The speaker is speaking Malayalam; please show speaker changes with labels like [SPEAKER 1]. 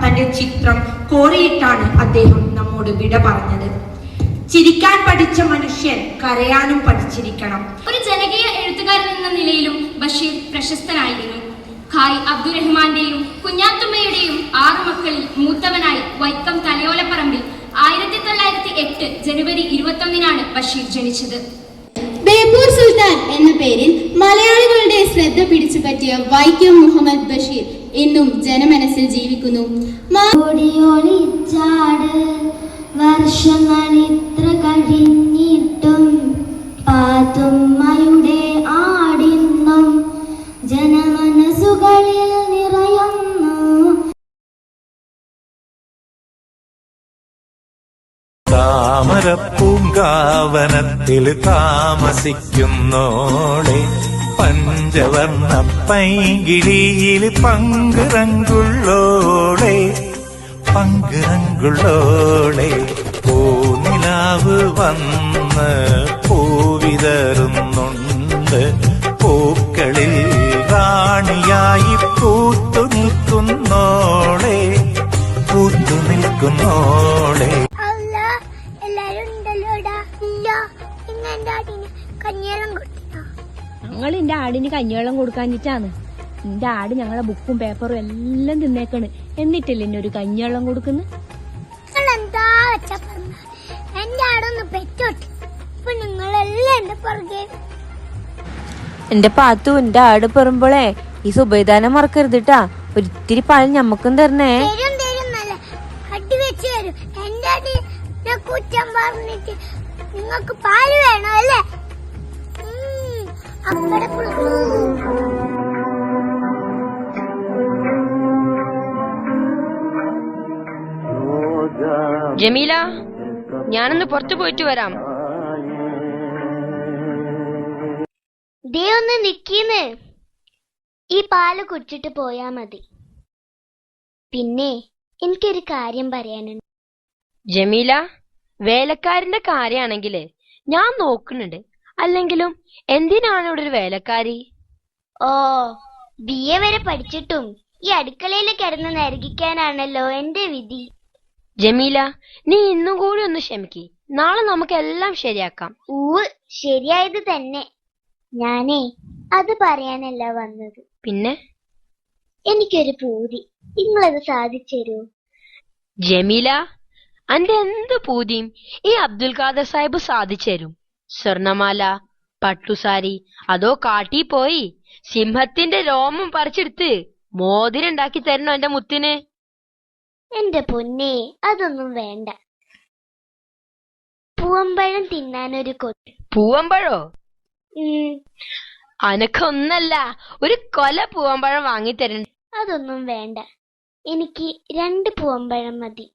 [SPEAKER 1] തന്റെ ചിത്രം കോറിയിട്ടാണ് അദ്ദേഹം നമ്മോട് വിട പറഞ്ഞത്. ചിരിക്കാൻ പഠിച്ച മനുഷ്യൻ കരയാനും പഠിച്ചിരിക്കണം.
[SPEAKER 2] ഒരു ജനകീയ എഴുത്തുകാരൻ എന്ന നിലയിലും ബഷീർ പ്രശസ്തനായിരുന്നു. ഖായ് അബ്ദുറഹ്മാന്റെയും കുഞ്ഞാത്തുമ്മയുടെയും 6 മക്കളിൽ മൂത്തവനായി വൈക്കം തലയോലപ്പറമ്പിൽ 1908 ജനുവരി 21 ബഷീർ ജനിച്ചത്.
[SPEAKER 3] ബേപ്പൂർ സുൽത്താൻ എന്ന പേരിൽ മലയാളികളുടെ ശ്രദ്ധ പിടിച്ചുപറ്റിയ വൈക്കം മുഹമ്മദ് ബഷീർ എന്നും ജനമനസ്സിൽ ജീവിക്കുന്നു.
[SPEAKER 4] വർഷങ്ങളിത്ര കഴിഞ്ഞിട്ടും പാത്തുമ്മയുടെ ആടിന്നും ജനമനസ്സുകളിൽ നിറയുന്നു.
[SPEAKER 5] താമരപ്പൂങ്കാവനത്തിൽ താമസിക്കുന്നോളെ പഞ്ചവർണ്ണ പൈങ്കിളിയിൽ പങ്കുറങ്കുള്ളോളെ പങ്കുറങ്കുള്ളോളെ പൂനിലാവ് വന്ന് പൂവിതറുന്നുണ്ട്. പൂക്കളിൽ റാണിയായി പൂത്തു നിൽക്കുന്നോളെ പൂത്തു നിൽക്കുന്നോളെ.
[SPEAKER 6] ഞങ്ങൾ എന്റെ ആടിന് കഞ്ഞിവെള്ളം കൊടുക്കാനിട്ടാണ്. എന്റെ ആട് ഞങ്ങളെ ബുക്കും പേപ്പറും എല്ലാം തിന്നേക്കാണ്. എന്നിട്ടല്ലേ എന്നെ ഒരു കഞ്ഞിവെള്ളം കൊടുക്കുന്നു?
[SPEAKER 7] എന്റെ പാത്തു, എന്റെ ആട് പെറുമ്പോളേ ഈ സുബൈദാനെ മറക്കരുതിട്ടാ. ഒരിത്തിരി പാൽ ഞമ്മക്കും തരണേ.
[SPEAKER 4] നിങ്ങൾക്ക് പാല് വേണോ അല്ലേ?
[SPEAKER 7] ജമീല, ഞാനൊന്ന് പുറത്തു പോയിട്ട് വരാം.
[SPEAKER 4] ദേ ഒന്ന് നിക്കീന്ന്. ഈ പാല് കുടിച്ചിട്ട് പോയാ മതി. പിന്നെ എനിക്കൊരു കാര്യം പറയാനുണ്ട്.
[SPEAKER 7] ജമീല, വേലക്കാരന്റെ കാര്യാണെങ്കില് ഞാൻ നോക്കുന്നുണ്ട്. അല്ലെങ്കിലും എന്തിനാണ് ഇവിടെ ഒരു വേലക്കാരി?
[SPEAKER 4] ഓ, BA വരെ പഠിച്ചിട്ടും ഈ അടുക്കളയിൽ കിടന്ന് നരകിക്കാനാണല്ലോ എന്റെ വിധി.
[SPEAKER 7] ജമീല, നീ ഇന്നും കൂടി ഒന്ന് ക്ഷമിക്ക്. നാളെ നമുക്ക് എല്ലാം ശരിയാക്കാം.
[SPEAKER 4] ശരിയായത് തന്നെ. ഞാനേ അത് പറയാനല്ല വന്നത്.
[SPEAKER 7] പിന്നെ
[SPEAKER 4] എനിക്കൊരു പൂതി, നിങ്ങളത് സാധിച്ചു തരൂ?
[SPEAKER 7] ജമീല, അന്റെ എന്ത് പൂതിയും ഈ അബ്ദുൽ ഖാദർ സാഹിബ് സാധിച്ചു തരും. സ്വർണമാല, പട്ടുസാരി, അതോ കാട്ടി പോയി സിംഹത്തിന്റെ രോമം പറിച്ചെടുത്ത് മോതിരം തരണോ എന്റെ മുത്തിന്?
[SPEAKER 4] എന്റെ പൊന്നേ, അതൊന്നും വേണ്ട. പൂവമ്പഴം തിന്നാനൊരു കൊത്ത്.
[SPEAKER 7] പൂവമ്പഴോ? അനക്കൊന്നല്ല, ഒരു കൊല പൂവമ്പഴം വാങ്ങിത്തരണ്ട.
[SPEAKER 4] അതൊന്നും വേണ്ട, എനിക്ക് 2 പൂവമ്പഴം മതി.